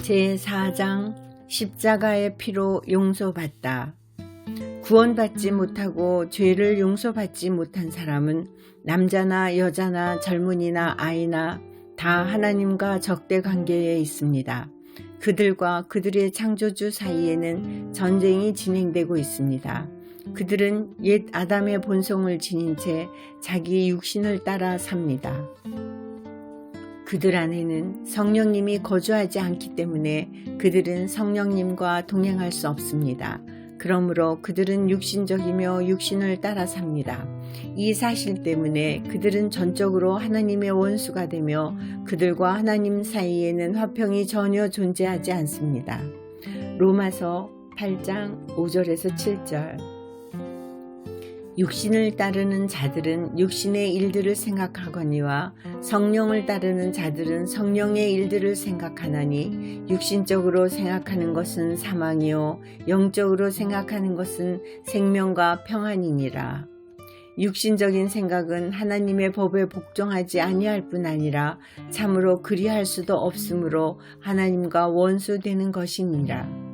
제4장 십자가의 피로 용서받다. 구원받지 못하고 죄를 용서받지 못한 사람은 남자나 여자나 젊은이나 아이나 다 하나님과 적대 관계에 있습니다. 그들과 그들의 창조주 사이에는 전쟁이 진행되고 있습니다. 그들은 옛 아담의 본성을 지닌 채 자기 육신을 따라 삽니다. 그들 안에는 성령님이 거주하지 않기 때문에 그들은 성령님과 동행할 수 없습니다. 그러므로 그들은 육신적이며 육신을 따라 삽니다. 이 사실 때문에 그들은 전적으로 하나님의 원수가 되며 그들과 하나님 사이에는 화평이 전혀 존재하지 않습니다. 로마서 8장 5절에서 7절. 육신을 따르는 자들은 육신의 일들을 생각하거니와 성령을 따르는 자들은 성령의 일들을 생각하나니 육신적으로 생각하는 것은 사망이요 영적으로 생각하는 것은 생명과 평안이니라. 육신적인 생각은 하나님의 법에 복종하지 아니할 뿐 아니라 참으로 그리할 수도 없으므로 하나님과 원수되는 것이니라.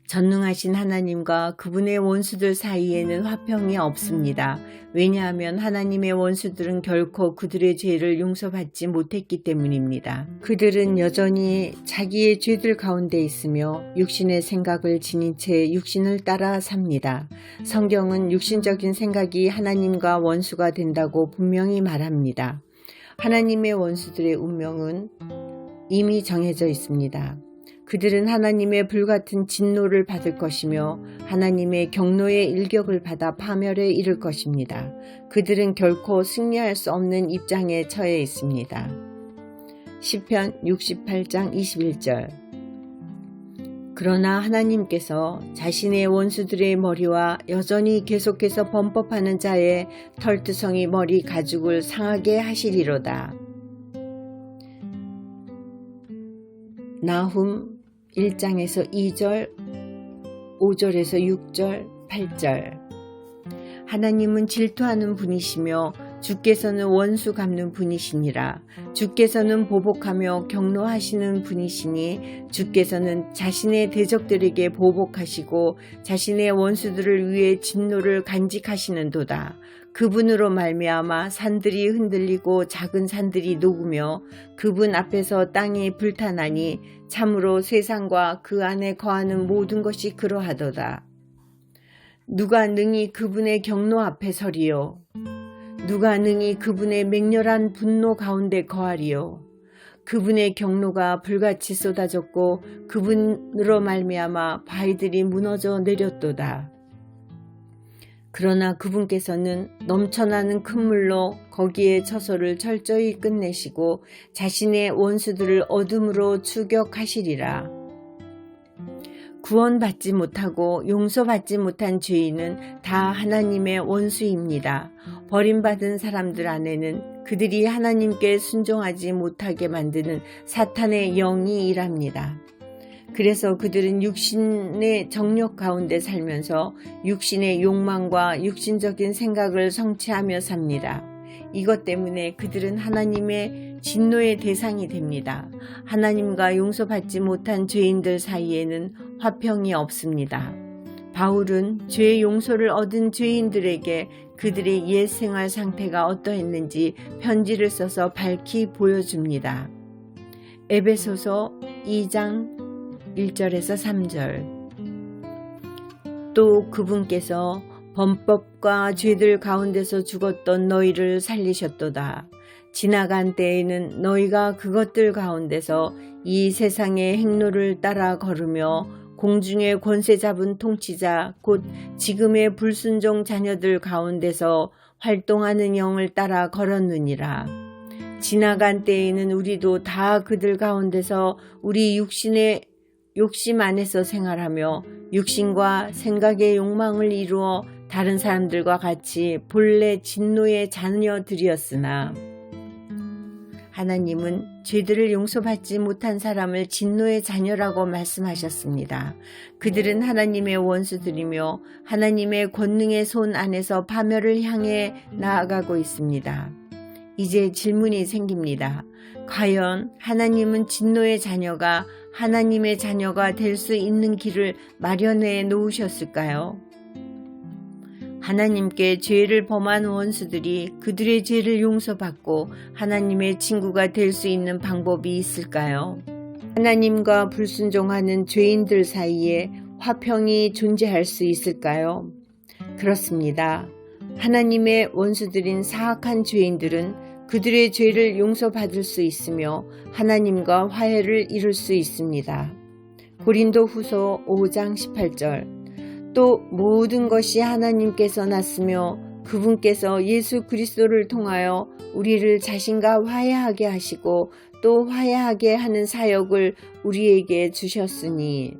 전능하신 하나님과 그분의 원수들 사이에는 화평이 없습니다. 왜냐하면 하나님의 원수들은 결코 그들의 죄를 용서받지 못했기 때문입니다. 그들은 여전히 자기의 죄들 가운데 있으며 육신의 생각을 지닌 채 육신을 따라 삽니다. 성경은 육신적인 생각이 하나님과 원수가 된다고 분명히 말합니다. 하나님의 원수들의 운명은 이미 정해져 있습니다. 그들은 하나님의 불같은 진노를 받을 것이며 하나님의 경노의 일격을 받아 파멸에 이를 것입니다. 그들은 결코 승리할 수 없는 입장에 처해 있습니다. 시편 68장 21절. 그러나 하나님께서 자신의 원수들의 머리와 여전히 계속해서 범법하는 자의 털투성이 머리 가죽을 상하게 하시리로다. 나훔 1장에서 2절, 5절에서 6절, 8절. 하나님은 질투하는 분이시며 주께서는 원수 갚는 분이시니라. 주께서는 보복하며 경노하시는 분이시니 주께서는 자신의 대적들에게 보복하시고 자신의 원수들을 위해 진노를 간직하시는도다. 그분으로 말미암아 산들이 흔들리고 작은 산들이 녹으며 그분 앞에서 땅이 불타나니 참으로 세상과 그 안에 거하는 모든 것이 그러하도다. 누가 능히 그분의 경노 앞에 서리요? 누가 능히 그분의 맹렬한 분노 가운데 거하리요? 그분의 경노가 불같이 쏟아졌고 그분으로 말미암아 바위들이 무너져 내렸도다. 그러나 그분께서는 넘쳐나는 큰 물로 거기에 처소를 철저히 끝내시고 자신의 원수들을 어둠으로 추격하시리라. 구원받지 못하고 용서받지 못한 죄인은 다 하나님의 원수입니다. 버림받은 사람들 안에는 그들이 하나님께 순종하지 못하게 만드는 사탄의 영이 일합니다. 그래서 그들은 육신의 정욕 가운데 살면서 육신의 욕망과 육신적인 생각을 성취하며 삽니다. 이것 때문에 그들은 하나님의 진노의 대상이 됩니다. 하나님과 용서받지 못한 죄인들 사이에는 화평이 없습니다. 바울은 죄 용서를 얻은 죄인들에게 그들의 옛 생활 상태가 어떠했는지 편지를 써서 밝히 보여줍니다. 에베소서 2장 1절에서 3절. 또 그분께서 범법과 죄들 가운데서 죽었던 너희를 살리셨도다. 지나간 때에는 너희가 그것들 가운데서 이 세상의 행로를 따라 걸으며 공중의 권세 잡은 통치자 곧 지금의 불순종 자녀들 가운데서 활동하는 영을 따라 걸었느니라. 지나간 때에는 우리도 다 그들 가운데서 우리 육신의 욕심 안에서 생활하며 육신과 생각의 욕망을 이루어 다른 사람들과 같이 본래 진노의 자녀들이었으나 하나님은 죄들을 용서받지 못한 사람을 진노의 자녀라고 말씀하셨습니다. 그들은 하나님의 원수들이며 하나님의 권능의 손 안에서 파멸을 향해 나아가고 있습니다. 이제 질문이 생깁니다. 과연 하나님은 진노의 자녀가 하나님의 자녀가 될 수 있는 길을 마련해 놓으셨을까요? 하나님께 죄를 범한 원수들이 그들의 죄를 용서받고 하나님의 친구가 될 수 있는 방법이 있을까요? 하나님과 불순종하는 죄인들 사이에 화평이 존재할 수 있을까요? 그렇습니다. 하나님의 원수들인 사악한 죄인들은 그들의 죄를 용서받을 수 있으며 하나님과 화해를 이룰 수 있습니다. 고린도후서 5장 18절. 또 모든 것이 하나님께서 났으며 그분께서 예수 그리스도를 통하여 우리를 자신과 화해하게 하시고 또 화해하게 하는 사역을 우리에게 주셨으니.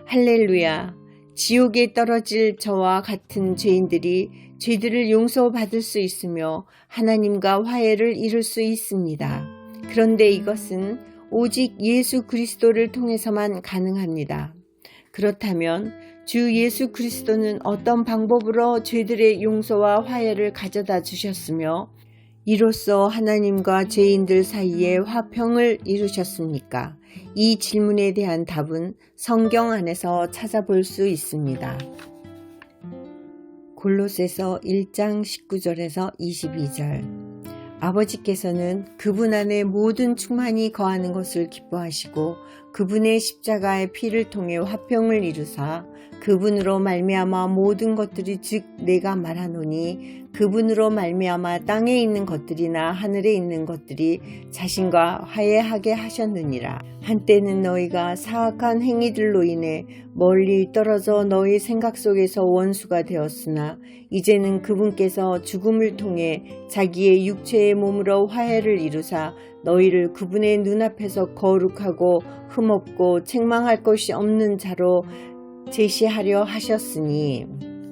할렐루야. 지옥에 떨어질 저와 같은 죄인들이 죄들을 용서받을 수 있으며 하나님과 화해를 이룰 수 있습니다. 그런데 이것은 오직 예수 그리스도를 통해서만 가능합니다. 그렇다면 주 예수 그리스도는 어떤 방법으로 죄들의 용서와 화해를 가져다 주셨으며 이로써 하나님과 죄인들 사이에 화평을 이루셨습니까? 이 질문에 대한 답은 성경 안에서 찾아볼 수 있습니다. 골로새서 1장 19절에서 22절. 아버지께서는 그분 안에 모든 충만이 거하는 것을 기뻐하시고 그분의 십자가의 피를 통해 화평을 이루사 그분으로 말미암아 모든 것들이 즉 내가 말하노니 그분으로 말미암아 땅에 있는 것들이나 하늘에 있는 것들이 자신과 화해하게 하셨느니라. 한때는 너희가 사악한 행위들로 인해 멀리 떨어져 너희 생각 속에서 원수가 되었으나 이제는 그분께서 죽음을 통해 자기의 육체의 몸으로 화해를 이루사 너희를 그분의 눈앞에서 거룩하고 흠없고 책망할 것이 없는 자로 제시하려 하셨으니.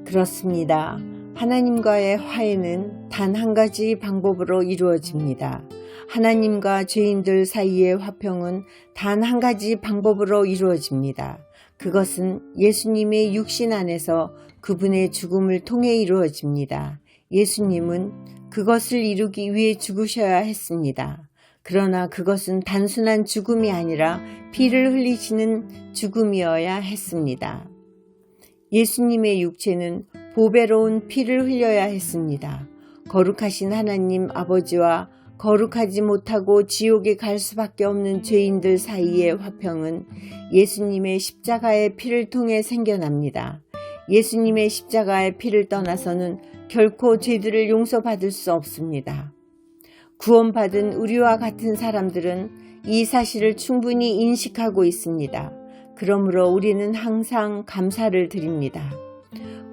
그렇습니다. 하나님과의 화해는 단 한 가지 방법으로 이루어집니다. 하나님과 죄인들 사이의 화평은 단 한 가지 방법으로 이루어집니다. 그것은 예수님의 육신 안에서 그분의 죽음을 통해 이루어집니다. 예수님은 그것을 이루기 위해 죽으셔야 했습니다. 그러나 그것은 단순한 죽음이 아니라 피를 흘리시는 죽음이어야 했습니다. 예수님의 육체는 보배로운 피를 흘려야 했습니다. 거룩하신 하나님 아버지와 거룩하지 못하고 지옥에 갈 수밖에 없는 죄인들 사이의 화평은 예수님의 십자가의 피를 통해 생겨납니다. 예수님의 십자가의 피를 떠나서는 결코 죄들을 용서받을 수 없습니다. 구원받은 우리와 같은 사람들은 이 사실을 충분히 인식하고 있습니다. 그러므로 우리는 항상 감사를 드립니다.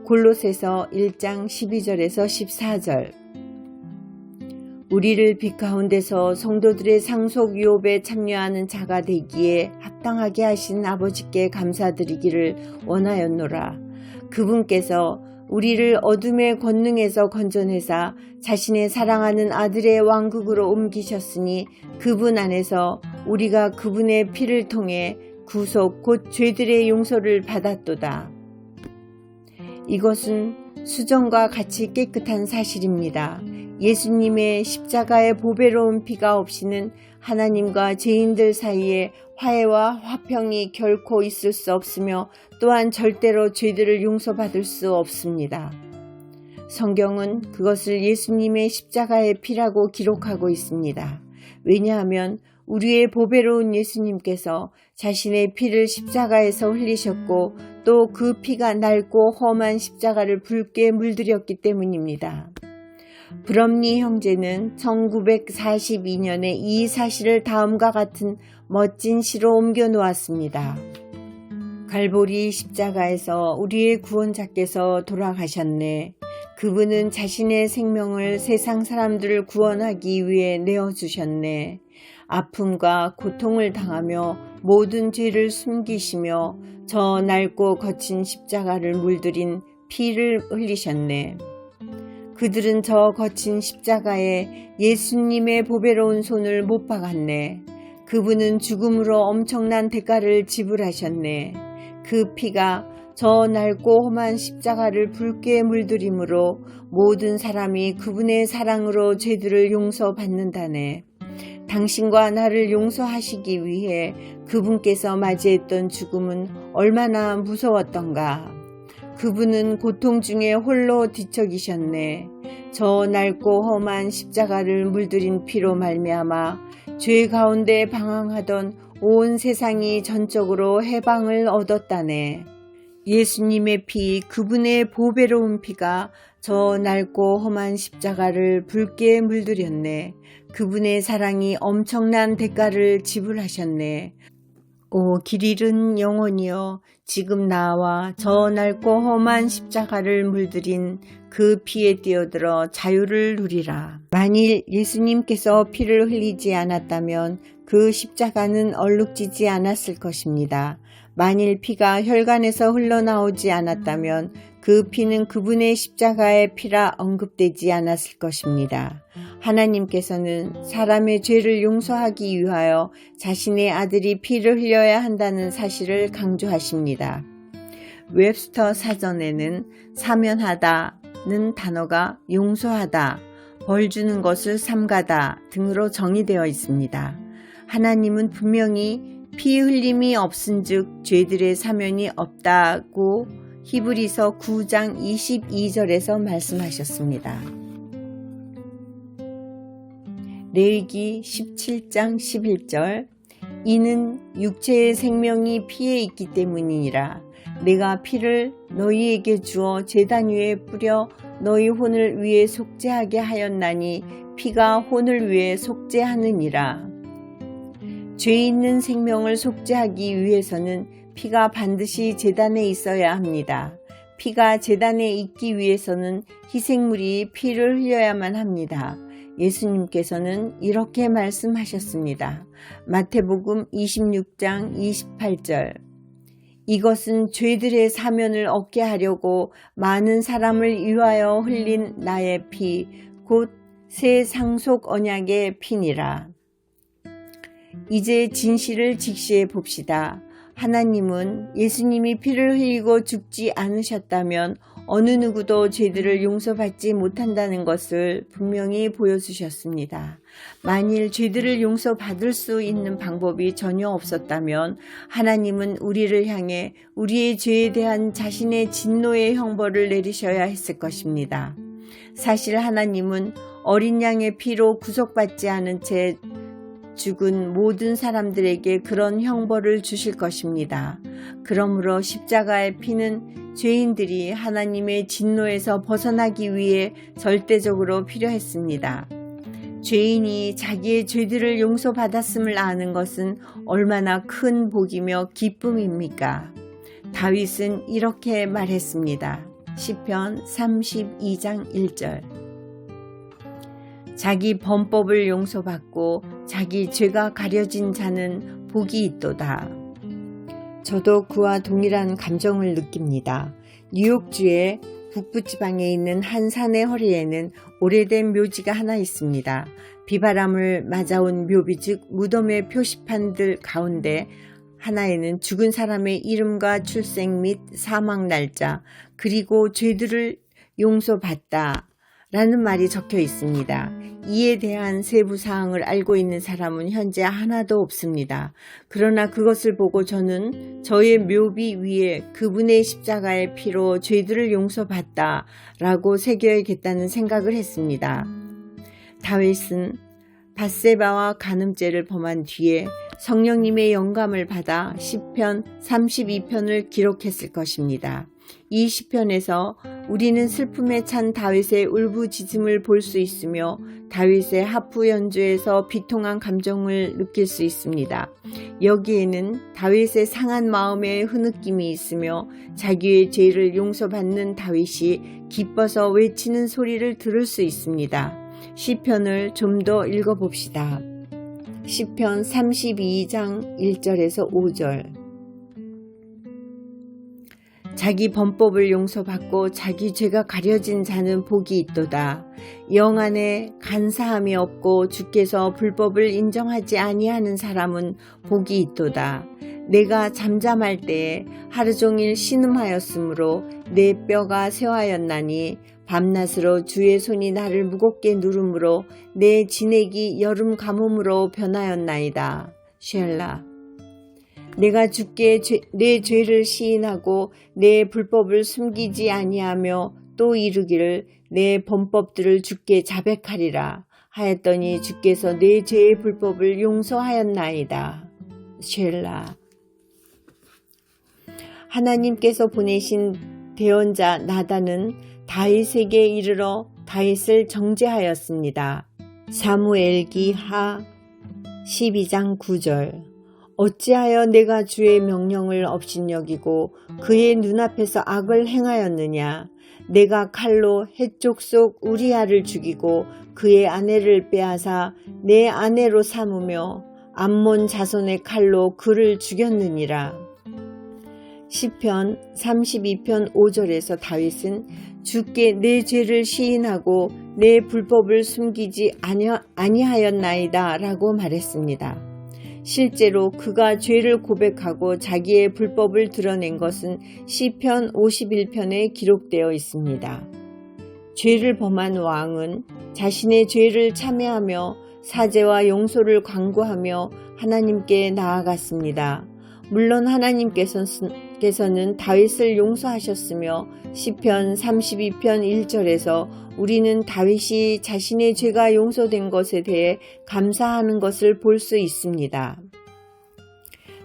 골로새서 1장 12절에서 14절. 우리를 빛 가운데서 성도들의 상속 유업에 참여하는 자가 되기에 합당하게 하신 아버지께 감사드리기를 원하였노라. 그분께서 우리를 어둠의 권능에서 건져내사 자신의 사랑하는 아들의 왕국으로 옮기셨으니 그분 안에서 우리가 그분의 피를 통해 구속 곧 죄들의 용서를 받았도다. 이것은 수정과 같이 깨끗한 사실입니다. 예수님의 십자가의 보배로운 피가 없이는 하나님과 죄인들 사이에 화해와 화평이 결코 있을 수 없으며 또한 절대로 죄들을 용서받을 수 없습니다. 성경은 그것을 예수님의 십자가의 피라고 기록하고 있습니다. 왜냐하면 우리의 보배로운 예수님께서 자신의 피를 십자가에서 흘리셨고 또 그 피가 낡고 험한 십자가를 붉게 물들였기 때문입니다. 브럼니 형제는 1942년에 이 사실을 다음과 같은 멋진 시로 옮겨 놓았습니다. 갈보리 십자가에서 우리의 구원자께서 돌아가셨네. 그분은 자신의 생명을 세상 사람들을 구원하기 위해 내어주셨네. 아픔과 고통을 당하며 모든 죄를 숨기시며 저 낡고 거친 십자가를 물들인 피를 흘리셨네. 그들은 저 거친 십자가에 예수님의 보배로운 손을 못 박았네. 그분은 죽음으로 엄청난 대가를 지불하셨네. 그 피가 저 낡고 험한 십자가를 붉게 물들임으로 모든 사람이 그분의 사랑으로 죄들을 용서받는다네. 당신과 나를 용서하시기 위해 그분께서 맞이했던 죽음은 얼마나 무서웠던가. 그분은 고통 중에 홀로 뒤척이셨네. 저 낡고 험한 십자가를 물들인 피로 말미암아 죄 가운데 방황하던 온 세상이 전적으로 해방을 얻었다네. 예수님의 피, 그분의 보배로운 피가 저 낡고 험한 십자가를 붉게 물들였네. 그분의 사랑이 엄청난 대가를 지불하셨네. 오 길 잃은 영혼이여, 지금 나와 저 낡고 험한 십자가를 물들인 그 피에 뛰어들어 자유를 누리라. 만일 예수님께서 피를 흘리지 않았다면 그 십자가는 얼룩지지 않았을 것입니다. 만일 피가 혈관에서 흘러나오지 않았다면 그 피는 그분의 십자가의 피라 언급되지 않았을 것입니다. 하나님께서는 사람의 죄를 용서하기 위하여 자신의 아들이 피를 흘려야 한다는 사실을 강조하십니다. 웹스터 사전에는 사면하다는 단어가 용서하다, 벌 주는 것을 삼가다 등으로 정의되어 있습니다. 하나님은 분명히 피 흘림이 없은즉 죄들의 사면이 없다고 히브리서 9장 22절에서 말씀하셨습니다. 레위기 17장 11절 이는 육체의 생명이 피에 있기 때문이니라. 내가 피를 너희에게 주어 제단 위에 뿌려 너희 혼을 위에 속죄하게 하였나니 피가 혼을 위해 속죄하느니라. 죄 있는 생명을 속죄하기 위해서는 피가 반드시 제단에 있어야 합니다. 피가 제단에 있기 위해서는 희생물이 피를 흘려야만 합니다. 예수님께서는 이렇게 말씀하셨습니다. 마태복음 26장 28절 이것은 죄들의 사면을 얻게 하려고 많은 사람을 위하여 흘린 나의 피, 곧 새 상속 언약의 피니라. 이제 진실을 직시해 봅시다. 하나님은 예수님이 피를 흘리고 죽지 않으셨다면 어느 누구도 죄들을 용서받지 못한다는 것을 분명히 보여주셨습니다. 만일 죄들을 용서받을 수 있는 방법이 전혀 없었다면 하나님은 우리를 향해 우리의 죄에 대한 자신의 진노의 형벌을 내리셔야 했을 것입니다. 사실 하나님은 어린 양의 피로 구속받지 않은 채 죽은 모든 사람들에게 그런 형벌을 주실 것입니다. 그러므로 십자가의 피는 죄인들이 하나님의 진노에서 벗어나기 위해 절대적으로 필요했습니다. 죄인이 자기의 죄들을 용서받았음을 아는 것은 얼마나 큰 복이며 기쁨입니까? 다윗은 이렇게 말했습니다. 시편 32장 1절 자기 범법을 용서받고 자기 죄가 가려진 자는 복이 있도다. 저도 그와 동일한 감정을 느낍니다. 뉴욕주의 북부지방에 있는 한 산의 허리에는 오래된 묘지가 하나 있습니다. 비바람을 맞아온 묘비 즉 무덤의 표시판들 가운데 하나에는 죽은 사람의 이름과 출생 및 사망 날짜 그리고 죄들을 용서받다 라는 말이 적혀 있습니다. 이에 대한 세부 사항을 알고 있는 사람은 현재 하나도 없습니다. 그러나 그것을 보고 저는 저의 묘비 위에 그분의 십자가의 피로 죄들을 용서받다 라고 새겨야겠다는 생각을 했습니다. 다윗은 밧세바와 간음죄를 범한 뒤에 성령님의 영감을 받아 시편 32편을 기록했을 것입니다. 이 시편에서 우리는 슬픔에 찬 다윗의 울부짖음을 볼 수 있으며 다윗의 하프 연주에서 비통한 감정을 느낄 수 있습니다. 여기에는 다윗의 상한 마음의 흐느낌이 있으며 자기의 죄를 용서받는 다윗이 기뻐서 외치는 소리를 들을 수 있습니다. 시편을 좀 더 읽어봅시다. 시편 32장 1절에서 5절 자기 범법을 용서받고 자기 죄가 가려진 자는 복이 있도다. 영 안에 간사함이 없고 주께서 불법을 인정하지 아니하는 사람은 복이 있도다. 내가 잠잠할 때에 하루 종일 신음하였으므로 내 뼈가 쇠하였나니 밤낮으로 주의 손이 나를 무겁게 누름으로 내 진액이 여름 가뭄으로 변하였나이다. 쉘라. 내가 주께 내 죄를 시인하고 내 불법을 숨기지 아니하며 또 이르기를 내 범법들을 주께 자백하리라 하였더니 주께서 내 죄의 불법을 용서하였나이다. 쉘라. 하나님께서 보내신 대언자 나단은 다윗에게 이르러 다윗을 정죄하였습니다. 사무엘기 하 12장 9절. 어찌하여 내가 주의 명령을 업신여기고 그의 눈앞에서 악을 행하였느냐. 내가 칼로 해쪽 속 우리아를 죽이고 그의 아내를 빼앗아 내 아내로 삼으며 암몬 자손의 칼로 그를 죽였느니라. 시편 32편 5절에서 다윗은 주께 내 죄를 시인하고 내 불법을 숨기지 아니하였나이다 라고 말했습니다. 실제로 그가 죄를 고백하고 자기의 불법을 드러낸 것은 시편 51편에 기록되어 있습니다. 죄를 범한 왕은 자신의 죄를 참회하며 사죄와 용서를 강구하며 하나님께 나아갔습니다. 물론 하나님께서는 다윗을 용서하셨으며 시편 32편 1절에서 우리는 다윗이 자신의 죄가 용서된 것에 대해 감사하는 것을 볼 수 있습니다.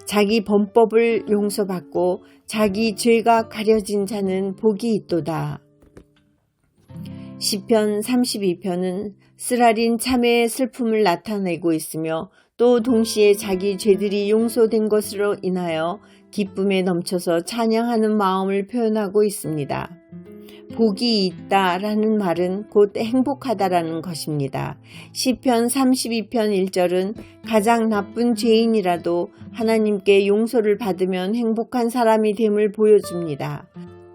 자기 범법을 용서받고 자기 죄가 가려진 자는 복이 있도다. 시편 32편은 쓰라린 참회의 슬픔을 나타내고 있으며 또 동시에 자기 죄들이 용서된 것으로 인하여 기쁨에 넘쳐서 찬양하는 마음을 표현하고 있습니다. 복이 있다라는 말은 곧 행복하다라는 것입니다. 시편 32편 1절은 가장 나쁜 죄인이라도 하나님께 용서를 받으면 행복한 사람이 됨을 보여줍니다.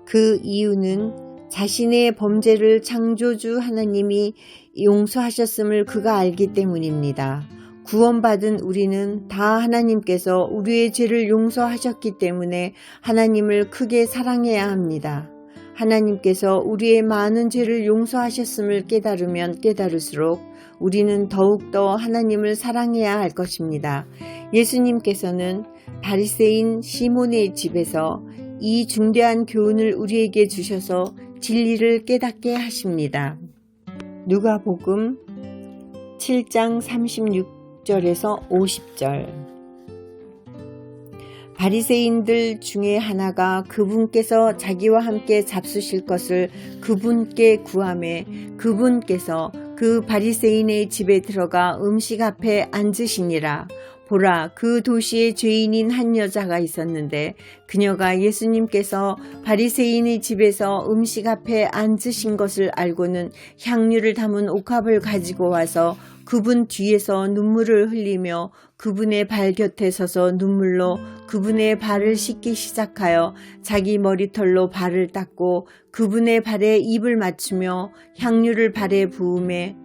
그 이유는 자신의 범죄를 창조주 하나님이 용서하셨음을 그가 알기 때문입니다. 구원받은 우리는 다 하나님께서 우리의 죄를 용서하셨기 때문에 하나님을 크게 사랑해야 합니다. 하나님께서 우리의 많은 죄를 용서하셨음을 깨달으면 깨달을수록 우리는 더욱더 하나님을 사랑해야 할 것입니다. 예수님께서는 바리새인 시몬의 집에서 이 중대한 교훈을 우리에게 주셔서 진리를 깨닫게 하십니다. 누가복음 7장 36절에서 50절. 바리새인들 중에 하나가 그분께서 자기와 함께 잡수실 것을 그분께 구하매 그분께서 그 바리새인의 집에 들어가 음식 앞에 앉으시니라. 보라, 그 도시에 죄인인 한 여자가 있었는데 그녀가 예수님께서 바리새인의 집에서 음식 앞에 앉으신 것을 알고는 향유를 담은 옥합을 가지고 와서 그분 뒤에서 눈물을 흘리며 그분의 발 곁에 서서 눈물로 그분의 발을 씻기 시작하여 자기 머리털로 발을 닦고 그분의 발에 입을 맞추며 향유를 발에 부으매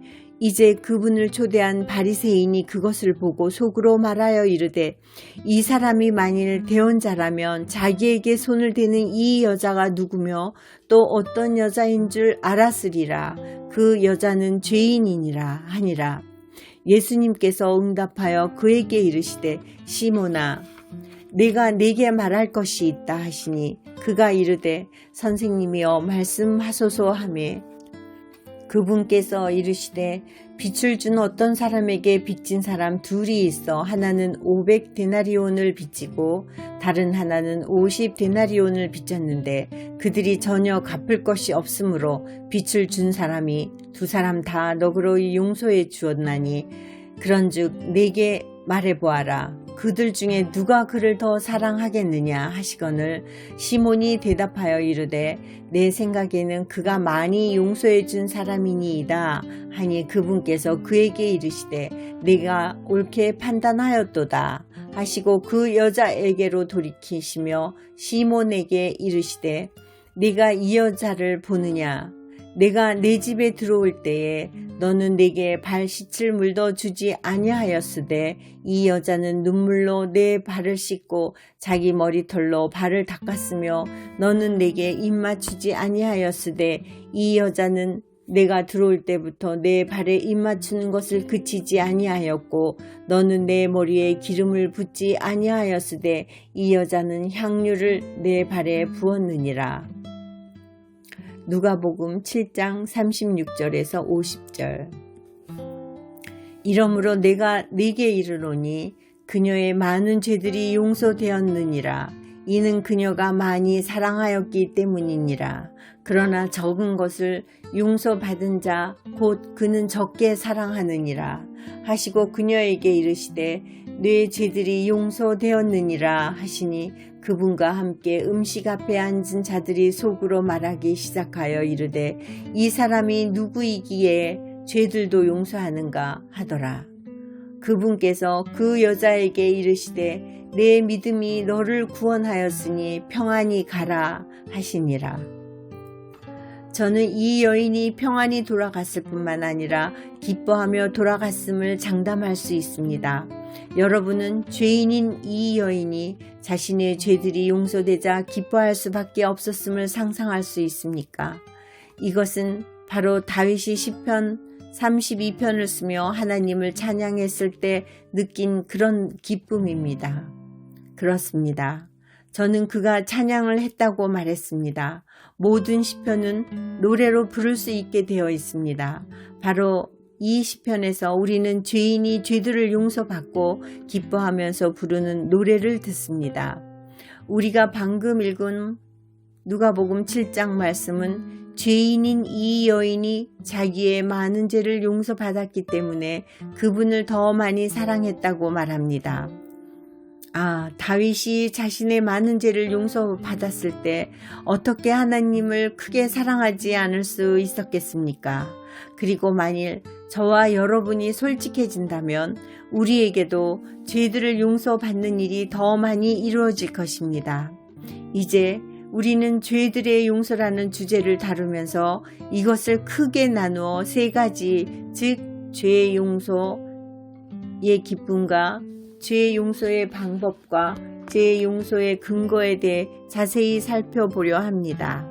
이제 그분을 초대한 바리새인이 그것을 보고 속으로 말하여 이르되 이 사람이 만일 대언자라면 자기에게 손을 대는 이 여자가 누구며 또 어떤 여자인 줄 알았으리라. 그 여자는 죄인이니라 하니라. 예수님께서 응답하여 그에게 이르시되 시몬아 내가 네게 말할 것이 있다 하시니 그가 이르되 선생님이여 말씀하소서 하매 그분께서 이르시되 빚을 준 어떤 사람에게 빚진 사람 둘이 있어 하나는 500데나리온을 빚지고 다른 하나는 50데나리온을 빚졌는데 그들이 전혀 갚을 것이 없으므로 빚을 준 사람이 두 사람 다 너그러이 용서해 주었나니 그런즉 내게 말해보아라. 그들 중에 누가 그를 더 사랑하겠느냐 하시거늘 시몬이 대답하여 이르되 내 생각에는 그가 많이 용서해 준 사람이니이다 하니 그분께서 그에게 이르시되 내가 옳게 판단하였도다 하시고 그 여자에게로 돌이키시며 시몬에게 이르시되 네가 이 여자를 보느냐 내가 내 집에 들어올 때에 너는 내게 발 씻을 물도 주지 아니하였으되 이 여자는 눈물로 내 발을 씻고 자기 머리털로 발을 닦았으며 너는 내게 입 맞추지 아니하였으되 이 여자는 내가 들어올 때부터 내 발에 입 맞추는 것을 그치지 아니하였고 너는 내 머리에 기름을 붓지 아니하였으되 이 여자는 향유를 내 발에 부었느니라. 누가복음 7장 36절에서 50절. 이러므로 내가 네게 이르노니 그녀의 많은 죄들이 용서되었느니라. 이는 그녀가 많이 사랑하였기 때문이니라. 그러나 적은 것을 용서받은 자 곧 그는 적게 사랑하느니라 하시고 그녀에게 이르시되 네 죄들이 용서되었느니라 하시니 그분과 함께 음식 앞에 앉은 자들이 속으로 말하기 시작하여 이르되 이 사람이 누구이기에 죄들도 용서하는가 하더라. 그분께서 그 여자에게 이르시되 내 믿음이 너를 구원하였으니 평안히 가라 하시니라. 저는 이 여인이 평안히 돌아갔을 뿐만 아니라 기뻐하며 돌아갔음을 장담할 수 있습니다. 여러분은 죄인인 이 여인이 자신의 죄들이 용서되자 기뻐할 수밖에 없었음을 상상할 수 있습니까? 이것은 바로 다윗이 시편 32편을 쓰며 하나님을 찬양했을 때 느낀 그런 기쁨입니다. 그렇습니다. 저는 그가 찬양을 했다고 말했습니다. 모든 시편은 노래로 부를 수 있게 되어 있습니다. 바로 이 시편에서 우리는 죄인이 죄들을 용서받고 기뻐하면서 부르는 노래를 듣습니다. 우리가 방금 읽은 누가복음 7장 말씀은 죄인인 이 여인이 자기의 많은 죄를 용서받았기 때문에 그분을 더 많이 사랑했다고 말합니다. 다윗이 자신의 많은 죄를 용서받았을 때 어떻게 하나님을 크게 사랑하지 않을 수 있었겠습니까? 그리고 만일 저와 여러분이 솔직해진다면 우리에게도 죄들을 용서받는 일이 더 많이 이루어질 것입니다. 이제 우리는 죄들의 용서라는 주제를 다루면서 이것을 크게 나누어 세 가지, 즉 죄의 용서의 기쁨과 죄의 용서의 방법과 죄의 용서의 근거에 대해 자세히 살펴보려 합니다.